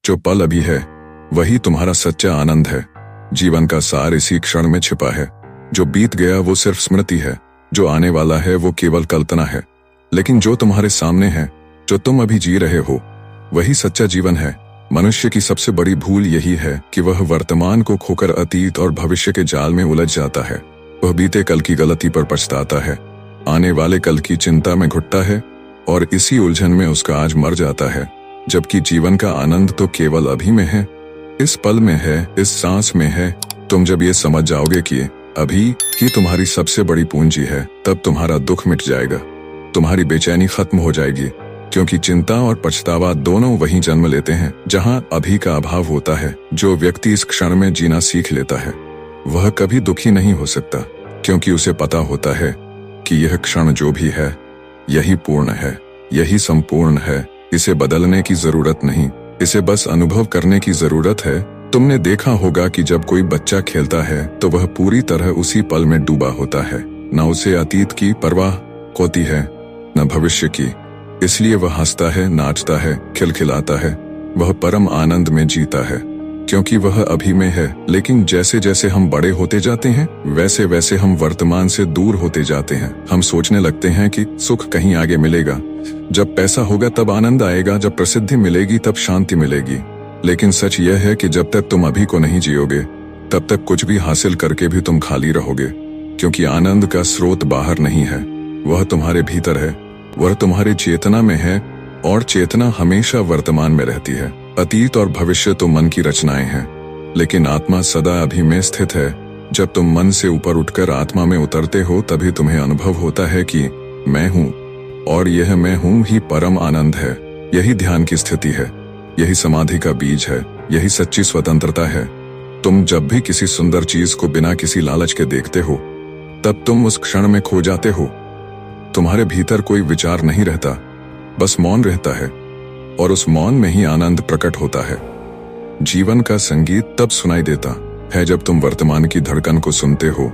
जो पल अभी है वही तुम्हारा सच्चा आनंद है। जीवन का सार इसी क्षण में छिपा है। जो बीत गया वो सिर्फ स्मृति है, जो आने वाला है वो केवल कल्पना है। लेकिन जो तुम्हारे सामने है, जो तुम अभी जी रहे हो, वही सच्चा जीवन है। मनुष्य की सबसे बड़ी भूल यही है कि वह वर्तमान को खोकर अतीत और भविष्य के जाल में उलझ जाता है। वह बीते कल की गलती पर पछताता है, आने वाले कल की चिंता में घुटता है और इसी उलझन में उसका आज मर जाता है। जबकि जीवन का आनंद तो केवल अभी में है, इस पल में है, इस सांस में है। तुम जब ये समझ जाओगे कि अभी ही तुम्हारी सबसे बड़ी पूंजी है, तब तुम्हारा दुख मिट जाएगा, तुम्हारी बेचैनी खत्म हो जाएगी। क्योंकि चिंता और पछतावा दोनों वहीं जन्म लेते हैं जहां अभी का अभाव होता है। जो व्यक्ति इस क्षण में जीना सीख लेता है वह कभी दुखी नहीं हो सकता, क्योंकि उसे पता होता है कि यह क्षण जो भी है यही पूर्ण है, यही संपूर्ण है। इसे बदलने की जरूरत नहीं, इसे बस अनुभव करने की जरूरत है। तुमने देखा होगा कि जब कोई बच्चा खेलता है तो वह पूरी तरह उसी पल में डूबा होता है। न उसे अतीत की परवाह होती है न भविष्य की, इसलिए वह हंसता है, नाचता है, खिलखिलाता है। वह परम आनंद में जीता है क्योंकि वह अभी में है। लेकिन जैसे जैसे हम बड़े होते जाते हैं वैसे वैसे हम वर्तमान से दूर होते जाते हैं। हम सोचने लगते हैं कि सुख कहीं आगे मिलेगा, जब पैसा होगा तब आनंद आएगा, जब प्रसिद्धि मिलेगी तब शांति मिलेगी। लेकिन सच यह है कि जब तक तुम अभी को नहीं जियोगे तब तक कुछ भी हासिल करके भी तुम खाली रहोगे। क्योंकि आनंद का स्रोत बाहर नहीं है, वह तुम्हारे भीतर है, वह तुम्हारी चेतना में है और चेतना हमेशा वर्तमान में रहती है। अतीत और भविष्य तो मन की रचनाएं हैं, लेकिन आत्मा सदा अभी में स्थित है। जब तुम मन से ऊपर उठकर आत्मा में उतरते हो तभी तुम्हें अनुभव होता है कि मैं हूँ, और यह मैं हूँ ही परम आनंद है। यही ध्यान की स्थिति है, यही समाधि का बीज है, यही सच्ची स्वतंत्रता है। तुम जब भी किसी सुंदर चीज को बिना किसी लालच के देखते हो तब तुम उस क्षण में खो जाते हो। तुम्हारे भीतर कोई विचार नहीं रहता, बस मौन रहता है, और उस मौन में ही आनंद प्रकट होता है। जीवन का संगीत तब सुनाई देता है जब तुम वर्तमान की धड़कन को सुनते हो,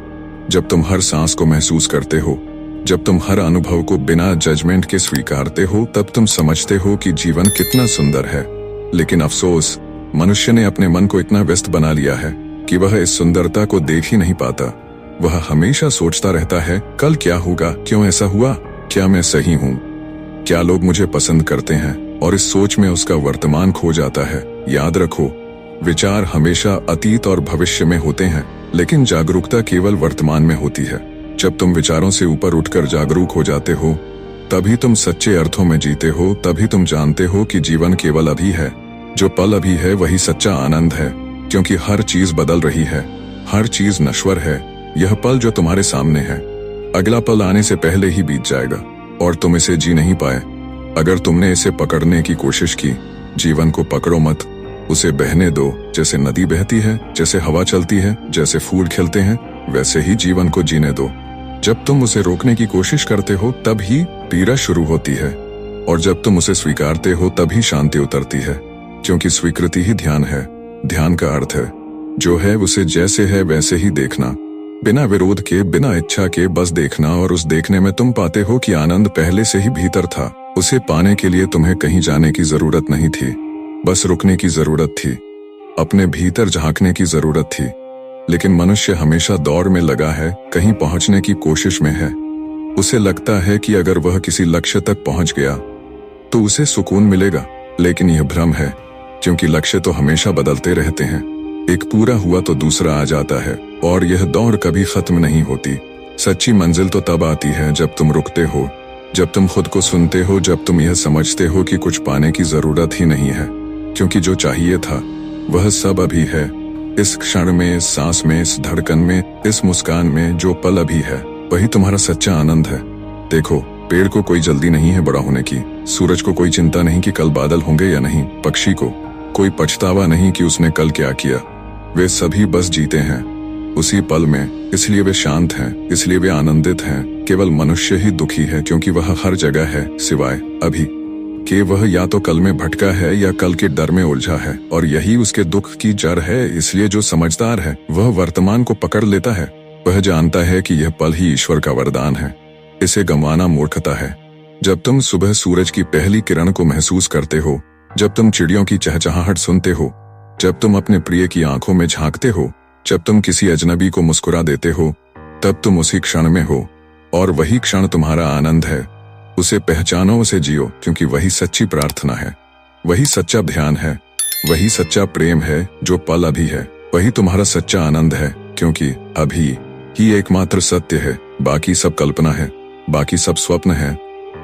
जब तुम हर सांस को महसूस करते हो, जब तुम हर अनुभव को बिना जजमेंट के स्वीकारते हो। तब तुम समझते हो कि जीवन कितना सुंदर है। लेकिन अफसोस, मनुष्य ने अपने मन को इतना व्यस्त बना लिया है कि वह इस सुंदरता को देख ही नहीं पाता। वह हमेशा सोचता रहता है, कल क्या होगा, क्यों ऐसा हुआ, क्या मैं सही हूँ, क्या लोग मुझे पसंद करते हैं, और इस सोच में उसका वर्तमान खो जाता है। याद रखो, विचार हमेशा अतीत और भविष्य में होते हैं, लेकिन जागरूकता केवल वर्तमान में होती है। जब तुम विचारों से ऊपर उठकर जागरूक हो जाते हो तभी तुम सच्चे अर्थों में जीते हो। तभी तुम जानते हो कि जीवन केवल अभी है, जो पल अभी है वही सच्चा आनंद है। क्योंकि हर चीज बदल रही है, हर चीज नश्वर है। यह पल जो तुम्हारे सामने है, अगला पल आने से पहले ही बीत जाएगा और तुम इसे जी नहीं पाए। अगर तुमने इसे पकड़ने की कोशिश की, जीवन को पकड़ो मत, उसे बहने दो। जैसे नदी बहती है, जैसे हवा चलती है, जैसे फूल खिलते हैं, वैसे ही जीवन को जीने दो। जब तुम उसे रोकने की कोशिश करते हो तब ही पीड़ा शुरू होती है, और जब तुम उसे स्वीकारते हो तभी शांति उतरती है। क्योंकि स्वीकृति ही ध्यान है। ध्यान का अर्थ है जो है उसे जैसे है वैसे ही देखना, बिना विरोध के, बिना इच्छा के, बस देखना। और उस देखने में तुम पाते हो कि आनंद पहले से ही भीतर था। उसे पाने के लिए तुम्हें कहीं जाने की जरूरत नहीं थी, बस रुकने की जरूरत थी, अपने भीतर झांकने की जरूरत थी। लेकिन मनुष्य हमेशा दौड़ में लगा है, कहीं पहुंचने की कोशिश में है। उसे लगता है कि अगर वह किसी लक्ष्य तक पहुंच गया तो उसे सुकून मिलेगा, लेकिन यह भ्रम है। क्योंकि लक्ष्य तो हमेशा बदलते रहते हैं, एक पूरा हुआ तो दूसरा आ जाता है, और यह दौड़ कभी खत्म नहीं होती। सच्ची मंजिल तो तब आती है जब तुम रुकते हो, जब तुम खुद को सुनते हो, जब तुम यह समझते हो कि कुछ पाने की जरूरत ही नहीं है। क्योंकि जो चाहिए था वह सब अभी है, इस क्षण में, इस सांस में, इस धड़कन में, इस मुस्कान में। जो पल अभी है वही तुम्हारा सच्चा आनंद है। देखो, पेड़ को कोई जल्दी नहीं है बड़ा होने की, सूरज को कोई चिंता नहीं कि कल बादल होंगे या नहीं, पक्षी को कोई पछतावा नहीं कि उसने कल क्या किया। वे सभी बस जीते हैं उसी पल में, इसलिए वे शांत हैं, इसलिए वे आनंदित हैं। केवल मनुष्य ही दुखी है क्योंकि वह हर जगह है सिवाय अभी कि वह या तो कल में भटका है या कल के डर में उलझा है, और यही उसके दुख की जड़ है। इसलिए जो समझदार है वह वर्तमान को पकड़ लेता है। वह जानता है कि यह पल ही ईश्वर का वरदान है, इसे गंवाना मूर्खता है। जब तुम सुबह सूरज की पहली किरण को महसूस करते हो जब तुम चिड़ियों की चहचहाहट सुनते हो, जब तुम अपने प्रिय की आंखों में झांकते हो, जब तुम किसी अजनबी को मुस्कुरा देते हो, तब तुम उसी क्षण में हो और वही क्षण तुम्हारा आनंद है। उसे पहचानो, उसे जियो, क्योंकि वही सच्ची प्रार्थना है, वही सच्चा ध्यान है, वही सच्चा प्रेम है जो पल अभी है। वही तुम्हारा सच्चा आनंद है, क्योंकि अभी ही एकमात्र सत्य है। बाकी सब कल्पना है, बाकी सब स्वप्न है।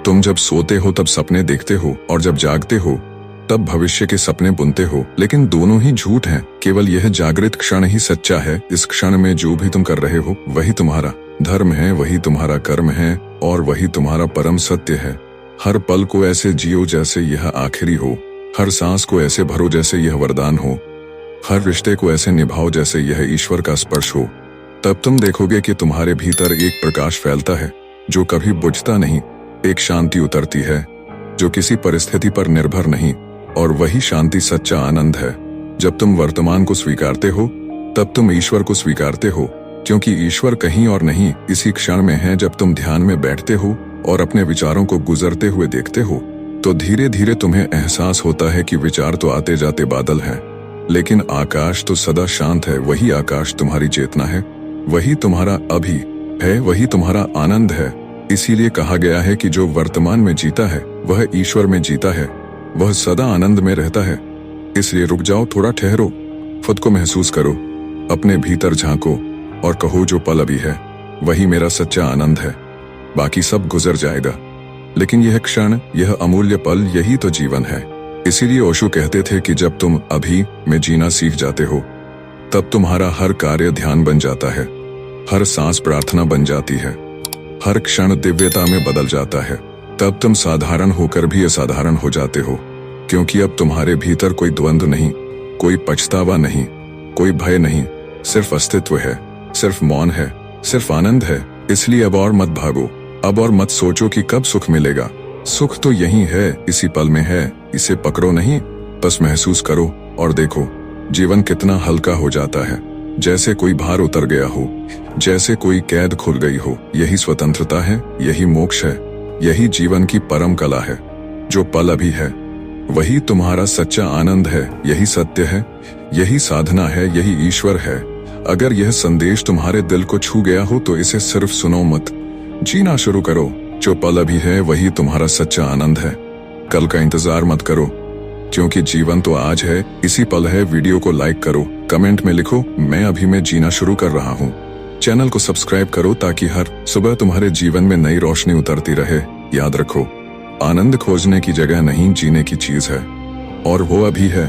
तुम जब सोते हो तब सपने देखते हो और जब जागते हो तब भविष्य के सपने बुनते हो, लेकिन दोनों ही झूठ हैं। केवल यह जागृत क्षण ही सच्चा है। इस क्षण में जो भी तुम कर रहे हो वही तुम्हारा धर्म है, वही तुम्हारा कर्म है और वही तुम्हारा परम सत्य है। हर पल को ऐसे जियो जैसे यह आखिरी हो, हर सांस को ऐसे भरो जैसे यह वरदान हो, हर रिश्ते को ऐसे निभाओ जैसे यह ईश्वर का स्पर्श हो। तब तुम देखोगे कि तुम्हारे भीतर एक प्रकाश फैलता है जो कभी बुझता नहीं, एक शांति उतरती है जो किसी परिस्थिति पर निर्भर नहीं, और वही शांति सच्चा आनंद है। जब तुम वर्तमान को स्वीकारते हो तब तुम ईश्वर को स्वीकारते हो, क्योंकि ईश्वर कहीं और नहीं, इसी क्षण में है। जब तुम ध्यान में बैठते हो और अपने विचारों को गुजरते हुए देखते हो तो धीरे धीरे तुम्हें एहसास होता है कि विचार तो आते जाते बादल हैं, लेकिन आकाश तो सदा शांत है। वही आकाश तुम्हारी चेतना है, वही तुम्हारा अभी है, वही तुम्हारा आनंद है। इसीलिए कहा गया है कि जो वर्तमान में जीता है वह ईश्वर में जीता है, वह सदा आनंद में रहता है। इसलिए रुक जाओ, थोड़ा ठहरो, खुद को महसूस करो, अपने भीतर झांको और कहो जो पल अभी है वही मेरा सच्चा आनंद है। बाकी सब गुजर जाएगा, लेकिन यह क्षण, यह अमूल्य पल, यही तो जीवन है। इसीलिए ओशो कहते थे कि जब तुम अभी में जीना सीख जाते हो तब तुम्हारा हर कार्य ध्यान बन जाता है, हर सांस प्रार्थना बन जाती है, हर क्षण दिव्यता में बदल जाता है। तब तुम साधारण होकर भी असाधारण हो जाते हो, क्योंकि अब तुम्हारे भीतर कोई द्वंद्व नहीं, कोई पछतावा नहीं, कोई भय नहीं, सिर्फ अस्तित्व है, सिर्फ मौन है, सिर्फ आनंद है। इसलिए अब और मत भागो, अब और मत सोचो कि कब सुख मिलेगा। सुख तो यही है, इसी पल में है, इसे पकड़ो नहीं, बस महसूस करो और देखो जीवन कितना हल्का हो जाता है, जैसे कोई भार उतर गया हो, जैसे कोई कैद खुल गई हो। यही स्वतंत्रता है, यही मोक्ष है, यही जीवन की परम कला है। जो पल अभी है वही तुम्हारा सच्चा आनंद है, यही सत्य है, यही साधना है, यही ईश्वर है। अगर यह संदेश तुम्हारे दिल को छू गया हो तो इसे सिर्फ सुनो मत, जीना शुरू करो। जो पल अभी है वही तुम्हारा सच्चा आनंद है। कल का इंतजार मत करो, क्योंकि जीवन तो आज है, इसी पल है। वीडियो को लाइक करो, कमेंट में लिखो मैं अभी में जीना शुरू कर रहा हूँ। चैनल को सब्सक्राइब करो ताकि हर सुबह तुम्हारे जीवन में नई रोशनी उतरती रहे। याद रखो, आनंद खोजने की जगह नहीं, जीने की चीज है, और वो अभी है।